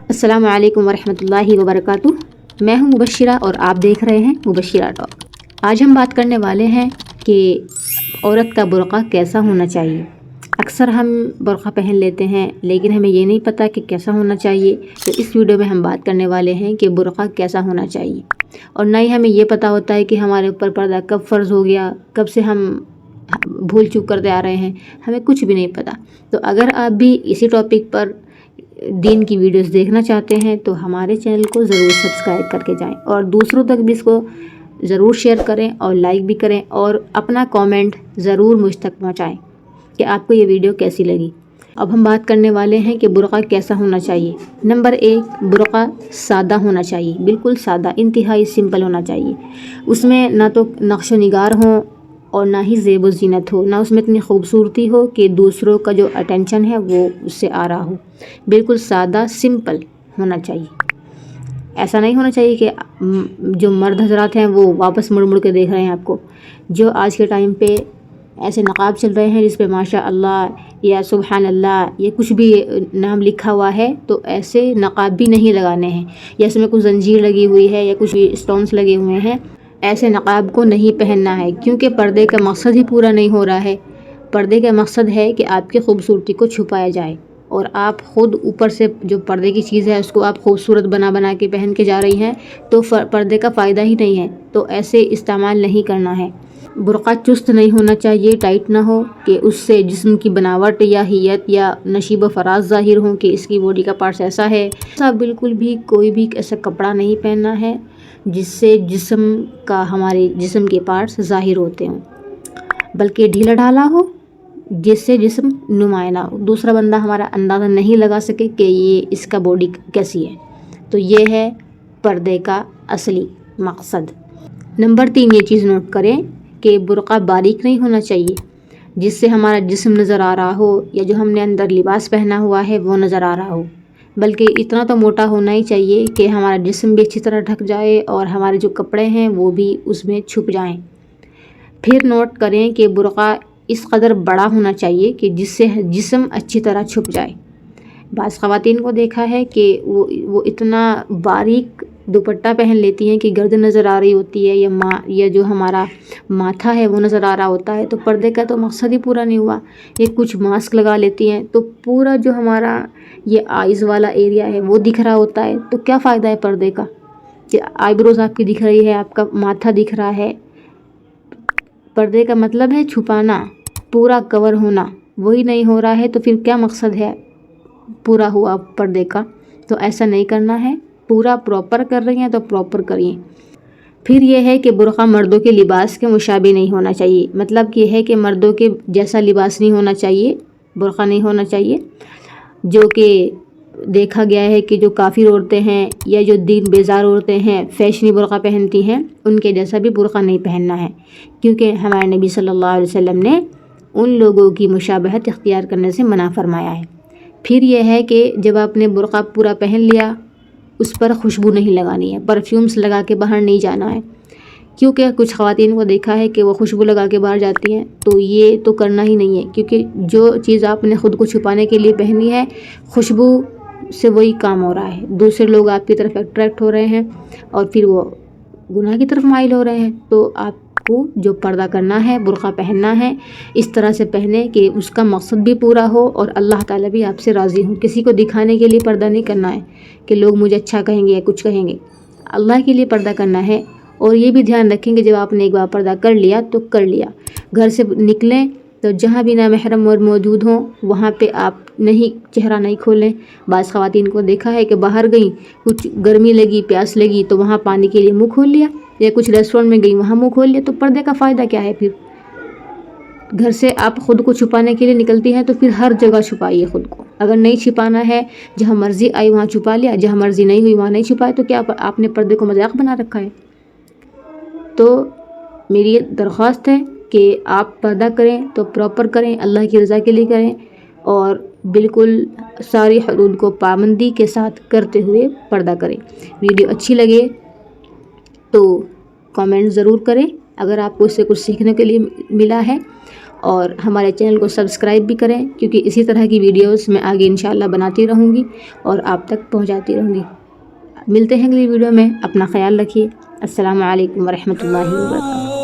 अस्सलामु अलैकुम वरहमतुल्लाहि वबरकातुह। मैं हूं मुबश्शिरा और आप देख रहे हैं मुबश्शिरा टॉक। आज हम बात करने वाले हैं कि औरत का बुर्का कैसा होना चाहिए। अक्सर हम बुर्का पहन लेते हैं लेकिन हमें ये नहीं पता कि कैसा होना चाहिए। तो इस वीडियो में हम बात करने वाले हैं कि बुर्का कैसा होना चाहिए, और ना ही हमें ये पता होता है कि हमारे ऊपर पर्दा कब फ़र्ज़ हो गया, कब से हम भूल चूक करते आ रहे हैं, हमें कुछ भी नहीं पता। तो अगर आप भी इसी टॉपिक पर दीन की वीडियोस देखना चाहते हैं तो हमारे चैनल को ज़रूर सब्सक्राइब करके जाएं और दूसरों तक भी इसको ज़रूर शेयर करें और लाइक भी करें और अपना कमेंट ज़रूर मुझ तक पहुंचाएं कि आपको ये वीडियो कैसी लगी। अब हम बात करने वाले हैं कि बुर्का कैसा होना चाहिए। नंबर 1, बुर्का सादा होना चाहिए, बिल्कुल सादा, इंतहाई सिंपल होना चाहिए। उसमें ना तो नक्श निगार हो और ना ही ज़ेब व ज़ीनत हो, ना उसमें इतनी खूबसूरती हो कि दूसरों का जो अटेंशन है वो उससे आ रहा हो। बिल्कुल सादा सिंपल होना चाहिए। ऐसा नहीं होना चाहिए कि जो मर्द हजरात हैं वो वापस मुड़ मुड़ के देख रहे हैं आपको। जो आज के टाइम पे ऐसे नकाब चल रहे हैं जिस पे माशा अल्लाह या सुबहान अल्लाह ये कुछ भी नाम लिखा हुआ है, तो ऐसे नकाब भी नहीं लगाने हैं, या इसमें कुछ जंजीर लगी हुई है या कुछ स्टोन्स लगे हुए हैं, ऐसे नकाब को नहीं पहनना है, क्योंकि पर्दे का मकसद ही पूरा नहीं हो रहा है। पर्दे का मकसद है कि आपकी खूबसूरती को छुपाया जाए और आप ख़ुद ऊपर से जो पर्दे की चीज़ है उसको आप खूबसूरत बना बना के पहन के जा रही हैं, तो पर्दे का फ़ायदा ही नहीं है। तो ऐसे इस्तेमाल नहीं करना है। बुर्का चुस्त नहीं होना चाहिए, टाइट ना हो कि उससे जिस्म की बनावट या हियत या नशीब फराज ज़ाहिर हो कि इसकी बॉडी का पार्ट्स ऐसा है। ऐसा बिल्कुल भी कोई भी ऐसा कपड़ा नहीं पहनना है जिससे जिस्म का, हमारे जिस्म के पार्ट्स ज़ाहिर होते हों, बल्कि ढीला ढाला हो जिससे जिस्म नुमाया ना हो, दूसरा बंदा हमारा अंदाज़ा नहीं लगा सके कि ये इसका बॉडी कैसी है। तो ये है पर्दे का असली मकसद। नंबर 3, ये चीज़ नोट करें कि बुर्का बारीक नहीं होना चाहिए जिससे हमारा जिस्म नज़र आ रहा हो या जो हमने अंदर लिबास पहना हुआ है वो नज़र आ रहा हो, बल्कि इतना तो मोटा होना ही चाहिए कि हमारा जिस्म भी अच्छी तरह ढक जाए और हमारे जो कपड़े हैं वो भी उसमें छुप जाएं। फिर नोट करें कि बुर्का इस कदर बड़ा होना चाहिए कि जिससे जिस्म अच्छी तरह छुप जाए। बाज़ ख़वातीन को देखा है कि वो इतना बारीक दुपट्टा पहन लेती हैं कि गर्दन नज़र आ रही होती है या जो हमारा माथा है वो नज़र आ रहा होता है, तो पर्दे का तो मकसद ही पूरा नहीं हुआ। ये कुछ मास्क लगा लेती हैं तो पूरा जो हमारा ये आइज़ वाला एरिया है वो दिख रहा होता है, तो क्या फ़ायदा है पर्दे का कि आईब्रोज आपकी दिख रही है, आपका माथा दिख रहा है। पर्दे का मतलब है छुपाना, पूरा कवर होना, वही नहीं हो रहा है तो फिर क्या मकसद है पूरा हुआ पर्दे का। तो ऐसा नहीं करना है, पूरा प्रॉपर कर रही हैं तो प्रॉपर करिए। फिर यह है कि बुर्का मर्दों के लिबास के मुशाबे नहीं होना चाहिए, मतलब ये है कि मर्दों के जैसा लिबास नहीं होना चाहिए, बुर्का नहीं होना चाहिए। जो कि देखा गया है कि जो काफ़िर औरतें हैं या जो दीन बेजार औरतें हैं फैशनी बुर्का पहनती हैं, उनके जैसा भी बुर्का नहीं पहनना है, क्योंकि हमारे नबी सल्लल्लाहु अलैहि वसल्लम ने उन लोगों की मुशाबहत इख्तियार करने से मना फरमाया है। फिर यह है कि जब आपने बुर्का पूरा पहन लिया उस पर खुशबू नहीं लगानी है, परफ्यूम्स लगा के बाहर नहीं जाना है, क्योंकि कुछ ख़वातीन को देखा है कि वो खुशबू लगा के बाहर जाती हैं, तो ये तो करना ही नहीं है, क्योंकि जो चीज़ आपने ख़ुद को छुपाने के लिए पहनी है खुशबू से वही काम हो रहा है, दूसरे लोग आपकी तरफ अट्रैक्ट हो रहे हैं और फिर वो गुनाह की तरफ माइल हो रहे हैं। तो आपको जो पर्दा करना है, बुर्का पहनना है, इस तरह से पहने कि उसका मकसद भी पूरा हो और अल्लाह ताला भी आपसे राज़ी हो। किसी को दिखाने के लिए पर्दा नहीं करना है कि लोग मुझे अच्छा कहेंगे या कुछ कहेंगे, अल्लाह के लिए पर्दा करना है। और ये भी ध्यान रखें कि जब आपने एक बार पर्दा कर लिया तो कर लिया, घर से निकलें तो जहाँ भी ना महरम और मौजूद हों वहाँ पे आप चेहरा नहीं खोलें। बाज़ ख़वातीन को देखा है कि बाहर गई, कुछ गर्मी लगी, प्यास लगी तो वहाँ पानी के लिए मुँह खोल लिया, या कुछ रेस्टोरेंट में गई वहाँ मुँह खोल लिया, तो पर्दे का फ़ायदा क्या है। फिर घर से आप ख़ुद को छुपाने के लिए निकलती हैं तो फिर हर जगह छुपाइए ख़ुद को। अगर नहीं छिपाना है, जहाँ मर्ज़ी आई वहाँ छुपा लिया, जहाँ मर्ज़ी नहीं हुई वहाँ नहीं छुपाए, तो क्या आपने पर्दे को मजाक बना रखा है। तो मेरी दरख्वास्त है कि आप पर्दा करें तो प्रॉपर करें, अल्लाह की रज़ा के लिए करें और बिल्कुल सारी हदूद को पाबंदी के साथ करते हुए पर्दा करें। वीडियो अच्छी लगे तो कमेंट ज़रूर करें अगर आपको इससे कुछ सीखने के लिए मिला है, اور ہمارے چینل کو سبسکرائب بھی کریں، کیونکہ اسی طرح کی ویڈیوز میں آگے انشاءاللہ بناتی رہوں گی اور آپ تک پہنچاتی رہوں گی۔ ملتے ہیں اگلی ویڈیو میں، اپنا خیال رکھیے۔ السلام علیکم ورحمۃ اللہ وبرکاتہ۔